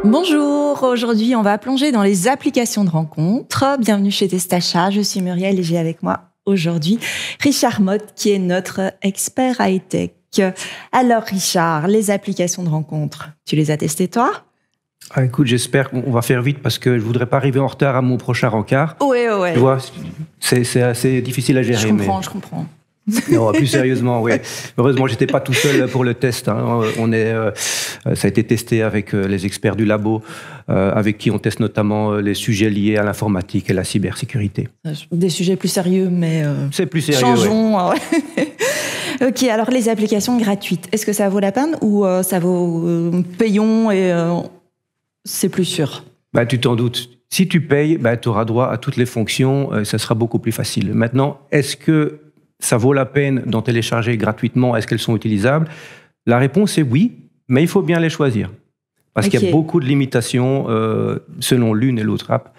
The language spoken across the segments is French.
Bonjour, aujourd'hui on va plonger dans les applications de rencontres. Bienvenue chez Testacha, je suis Muriel et j'ai avec moi aujourd'hui Richard Motte qui est notre expert high-tech. Alors Richard, les applications de rencontres, tu les as testées toi ? Écoute, j'espère qu'on va faire vite parce que je voudrais pas arriver en retard à mon prochain rencard. Ouais. Tu vois, c'est assez difficile à gérer. Je comprends. Non, plus sérieusement, oui. Heureusement, j'étais pas tout seul pour le test. Hein. Ça a été testé avec les experts du labo, avec qui on teste notamment les sujets liés à l'informatique et la cybersécurité. Des sujets plus sérieux, mais c'est plus sérieux. Changeons. Ouais. Ok, alors les applications gratuites, est-ce que ça vaut la peine ou ça vaut payant et c'est plus sûr ? Tu t'en doutes. Si tu payes, tu auras droit à toutes les fonctions, ça sera beaucoup plus facile. Maintenant, est-ce que ça vaut la peine d'en télécharger gratuitement? Est-ce qu'elles sont utilisables? La réponse est oui, mais il faut bien les choisir. Parce qu'il y a beaucoup de limitations selon l'une et l'autre app.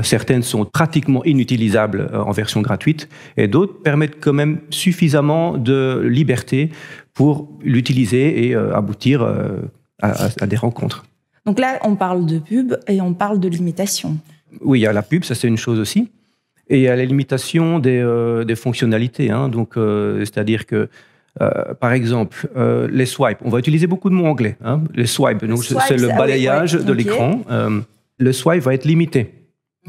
Certaines sont pratiquement inutilisables en version gratuite et d'autres permettent quand même suffisamment de liberté pour l'utiliser et aboutir à des rencontres. Donc là, on parle de pub et on parle de limitation. Oui, il y a la pub, ça c'est une chose aussi. Et il y a la limitation des fonctionnalités. Hein. Donc, c'est-à-dire que, par exemple, les swipes, on va utiliser beaucoup de mots anglais. Hein. Les swipes, donc c'est le balayage de l'écran. Le swipe va être limité.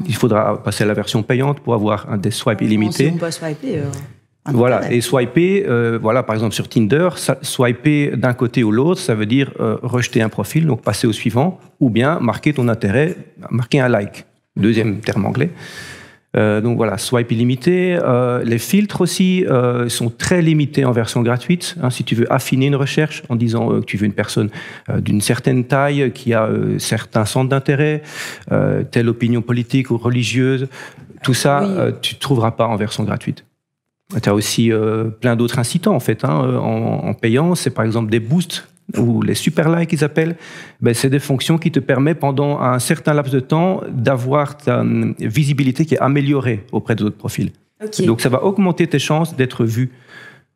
Il faudra passer à la version payante pour avoir des swipes illimités. Si on peut swiper. Voilà, et swiper, par exemple sur Tinder, swiper d'un côté ou l'autre, ça veut dire rejeter un profil, donc passer au suivant, ou bien marquer ton intérêt, marquer un like. Deuxième terme anglais. Donc voilà, swipe illimité. Les filtres aussi sont très limités en version gratuite. Hein, si tu veux affiner une recherche en disant que tu veux une personne d'une certaine taille, qui a certains centres d'intérêt, telle opinion politique ou religieuse, tout ça, tu ne trouveras pas en version gratuite. Tu as aussi plein d'autres incitants en fait, en payant. C'est par exemple des boosts ou les super likes qu'ils appellent. C'est des fonctions qui te permettent pendant un certain laps de temps d'avoir ta visibilité qui est améliorée auprès d'autres profils. Okay. Donc ça va augmenter tes chances d'être vu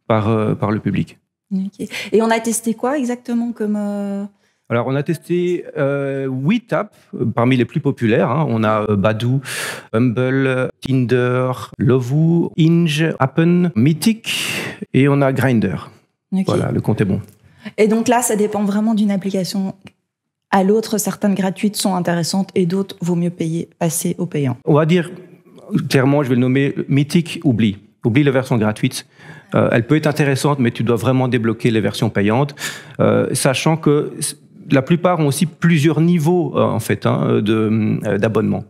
par le public. Okay. Et on a testé quoi exactement comme Alors, on a testé 8 apps parmi les plus populaires. Hein. On a Badoo, Bumble, Tinder, Lovoo, Hinge, Appen, Mythic et on a Grindr. Okay. Voilà, le compte est bon. Et donc là, ça dépend vraiment d'une application à l'autre. Certaines gratuites sont intéressantes et d'autres, vaut mieux passer au payant. On va dire, clairement, je vais le nommer Mythic, oublie la version gratuite. Elle peut être intéressante, mais tu dois vraiment débloquer les versions payantes, sachant que la plupart ont aussi plusieurs niveaux d'abonnement.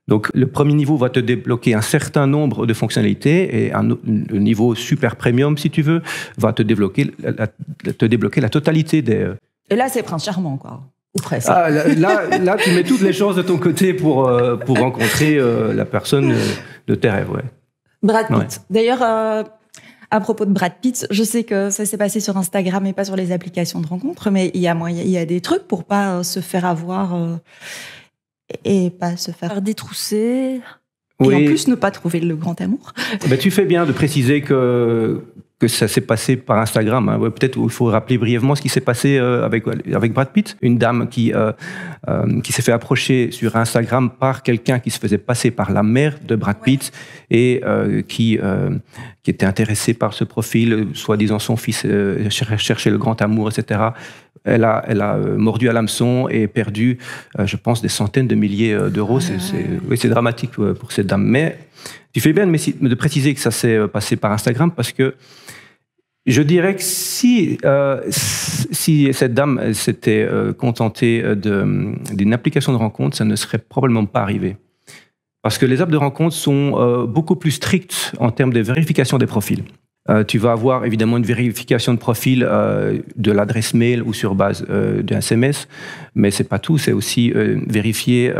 Donc, le premier niveau va te débloquer un certain nombre de fonctionnalités et le niveau super premium, si tu veux, va te débloquer la totalité des... Et là, c'est Prince Charmant, quoi. Ou presque. Là, tu mets toutes les chances de ton côté pour rencontrer la personne de tes rêves. Ouais. Brad Pitt. Ouais. D'ailleurs, à propos de Brad Pitt, je sais que ça s'est passé sur Instagram et pas sur les applications de rencontres, mais il y a des trucs pour pas se faire avoir... et pas se faire détrousser, et en plus ne pas trouver le grand amour. Tu fais bien de préciser que ça s'est passé par Instagram. Hein. Peut-être il faut rappeler brièvement ce qui s'est passé avec Brad Pitt. Une dame qui s'est fait approcher sur Instagram par quelqu'un qui se faisait passer par la mère de Brad Pitt et qui était intéressé par ce profil, soi-disant son fils cherchait le grand amour, etc. Elle a mordu à l'hameçon et perdu, je pense, des centaines de milliers d'euros. C'est dramatique pour cette dame. Mais tu fais bien de préciser que ça s'est passé par Instagram parce que je dirais que si cette dame s'était contentée d'une application de rencontre, ça ne serait probablement pas arrivé. Parce que les apps de rencontre sont beaucoup plus strictes en termes de vérification des profils. Tu vas avoir évidemment une vérification de profil de l'adresse mail ou sur base d'un SMS, mais c'est pas tout, c'est aussi vérifié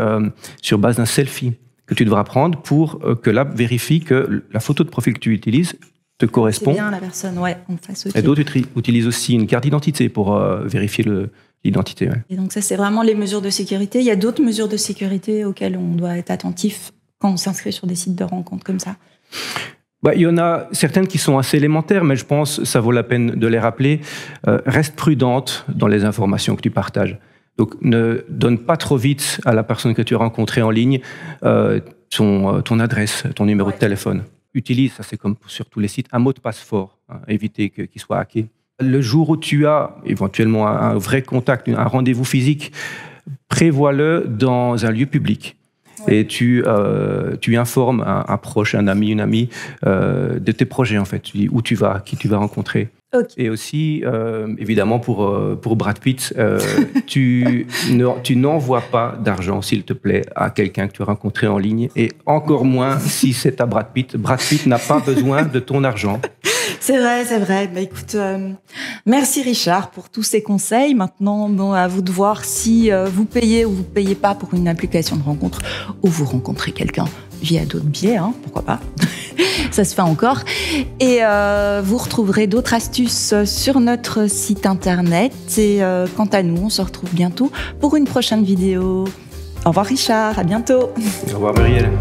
sur base d'un selfie que tu devras prendre pour que l'app vérifie que la photo de profil que tu utilises te correspond. C'est bien la personne, ouais, en face. Okay. Et d'autres utilisent aussi une carte d'identité pour vérifier l'identité. Ouais. Et donc ça, c'est vraiment les mesures de sécurité. Il y a d'autres mesures de sécurité auxquelles on doit être attentif quand on s'inscrit sur des sites de rencontres comme ça. Il y en a certaines qui sont assez élémentaires, mais je pense que ça vaut la peine de les rappeler. Reste prudente dans les informations que tu partages. Donc, ne donne pas trop vite à la personne que tu as rencontrée en ligne ton adresse, ton numéro de téléphone. Utilise, ça c'est comme sur tous les sites, un mot de passe fort, éviter qu'il soit hacké. Le jour où tu as éventuellement un vrai contact, un rendez-vous physique, prévois-le dans un lieu public. Et tu informes un proche, un ami, une amie de tes projets, en fait. Tu dis où tu vas, qui tu vas rencontrer. Okay. Et aussi, évidemment, pour Brad Pitt, tu n'envoies pas d'argent, s'il te plaît, à quelqu'un que tu as rencontré en ligne. Et encore moins si c'est à Brad Pitt. Brad Pitt n'a pas besoin de ton argent. C'est vrai. Bah, écoute, merci Richard pour tous ces conseils. Maintenant, bon, à vous de voir si vous payez ou vous payez pas pour une application de rencontre ou vous rencontrez quelqu'un via d'autres biais, hein, pourquoi pas. Ça se fait encore. Et vous retrouverez d'autres astuces sur notre site internet. Et quant à nous, on se retrouve bientôt pour une prochaine vidéo. Au revoir Richard, à bientôt. Au revoir Muriel.